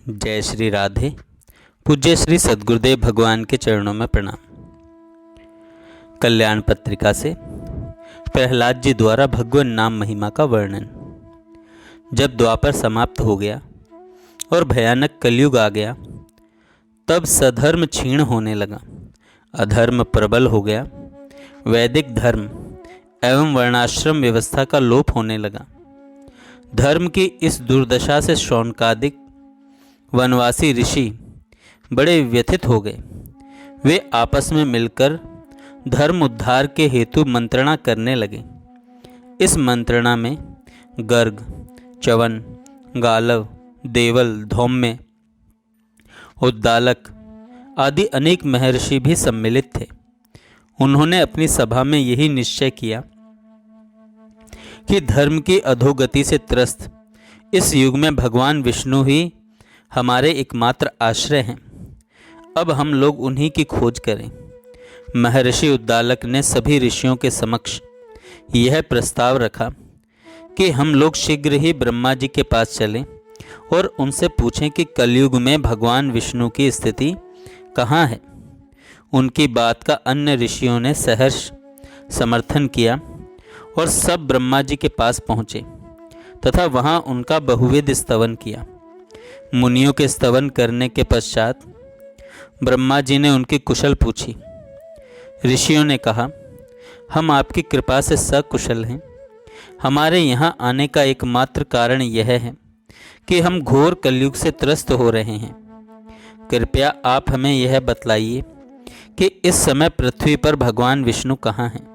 जय श्री राधे। पूज्य श्री सद्गुरुदेव भगवान के चरणों में प्रणाम। कल्याण पत्रिका से प्रहलाद जी द्वारा भगवान नाम महिमा का वर्णन। जब द्वापर समाप्त हो गया और भयानक कलयुग आ गया, तब सधर्म क्षीण होने लगा, अधर्म प्रबल हो गया, वैदिक धर्म एवं वर्णाश्रम व्यवस्था का लोप होने लगा। धर्म की इस दुर्दशा से शौनकादिक वनवासी ऋषि बड़े व्यथित हो गए। वे आपस में मिलकर धर्म उद्धार के हेतु मंत्रणा करने लगे। इस मंत्रणा में गर्ग, च्यवन, गालव, देवल, धौम्य, उद्दालक आदि अनेक महर्षि भी सम्मिलित थे। उन्होंने अपनी सभा में यही निश्चय किया कि धर्म की अधोगति से त्रस्त इस युग में भगवान विष्णु ही हमारे एकमात्र आश्रय हैं। अब हम लोग उन्हीं की खोज करें। महर्षि उद्दालक ने सभी ऋषियों के समक्ष यह प्रस्ताव रखा कि हम लोग शीघ्र ही ब्रह्मा जी के पास चलें और उनसे पूछें कि कलयुग में भगवान विष्णु की स्थिति कहाँ है। उनकी बात का अन्य ऋषियों ने सहर्ष समर्थन किया और सब ब्रह्मा जी के पास पहुँचे तथा वहाँ उनका बहुविध स्तवन किया। मुनियों के स्तवन करने के पश्चात ब्रह्मा जी ने उनकी कुशल पूछी। ऋषियों ने कहा, हम आपकी कृपा से सकुशल हैं। हमारे यहाँ आने का एकमात्र कारण यह है कि हम घोर कलयुग से त्रस्त हो रहे हैं। कृपया आप हमें यह बतलाइए कि इस समय पृथ्वी पर भगवान विष्णु कहाँ हैं,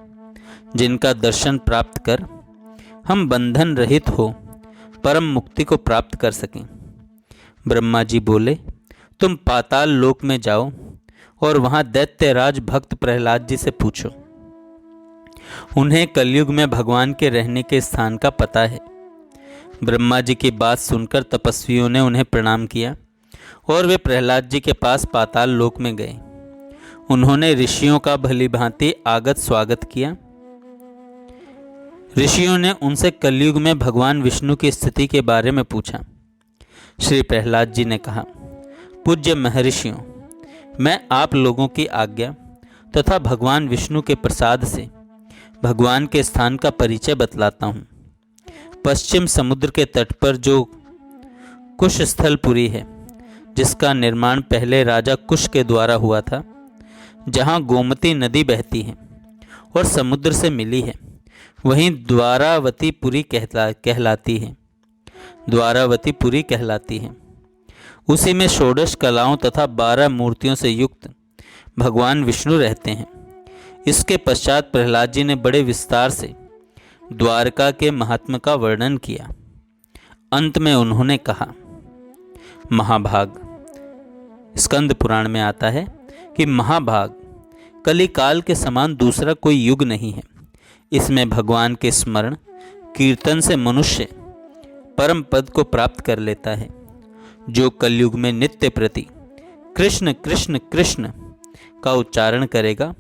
जिनका दर्शन प्राप्त कर हम बंधन रहित हो परम मुक्ति को प्राप्त कर सकें। ब्रह्मा जी बोले, तुम पाताल लोक में जाओ और वहां दैत्यराज भक्त प्रहलाद जी से पूछो। उन्हें कलयुग में भगवान के रहने के स्थान का पता है। ब्रह्मा जी की बात सुनकर तपस्वियों ने उन्हें प्रणाम किया और वे प्रहलाद जी के पास पाताल लोक में गए। उन्होंने ऋषियों का भली भांति आगत स्वागत किया। ऋषियों ने उनसे कलयुग में भगवान विष्णु की स्थिति के बारे में पूछा। श्री प्रहलाद जी ने कहा, पूज्य महर्षियों, मैं आप लोगों की आज्ञा तथा भगवान विष्णु के प्रसाद से भगवान के स्थान का परिचय बतलाता हूँ। पश्चिम समुद्र के तट पर जो कुश स्थलपुरी है, जिसका निर्माण पहले राजा कुश के द्वारा हुआ था, जहाँ गोमती नदी बहती है और समुद्र से मिली है, वहीं द्वारावतीपुरी कहलाती है। उसी में षोडश कलाओं तथा 12 मूर्तियों से युक्त भगवान विष्णु रहते हैं। इसके पश्चात प्रहलाद जी ने बड़े विस्तार से द्वारका के महात्म्य का वर्णन किया। अंत में उन्होंने कहा, महाभाग, स्कंद पुराण में आता है कि महाभाग, कलिकाल के समान दूसरा कोई युग नहीं है। इसमें भगवान के स्मरण कीर्तन से मनुष्य परम पद को प्राप्त कर लेता है। जो कलयुग में नित्य प्रति कृष्ण कृष्ण कृष्ण का उच्चारण करेगा,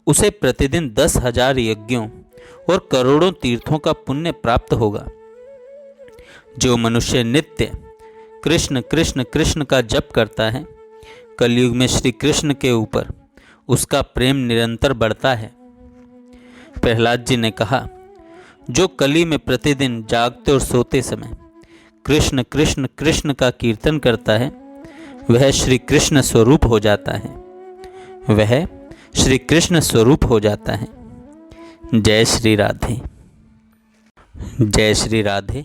उसे प्रतिदिन 10,000 यज्ञों और करोड़ों तीर्थों का पुण्य प्राप्त होगा। जो मनुष्य नित्य कृष्ण कृष्ण कृष्ण का जप करता है, कलयुग में श्री कृष्ण के ऊपर उसका प्रेम निरंतर बढ़ता है। प्रहलाद जी ने कहा, जो कली में प्रतिदिन जागते और सोते समय कृष्ण कृष्ण कृष्ण का कीर्तन करता है, वह श्री कृष्ण स्वरूप हो जाता है। जय श्री राधे। जय श्री राधे।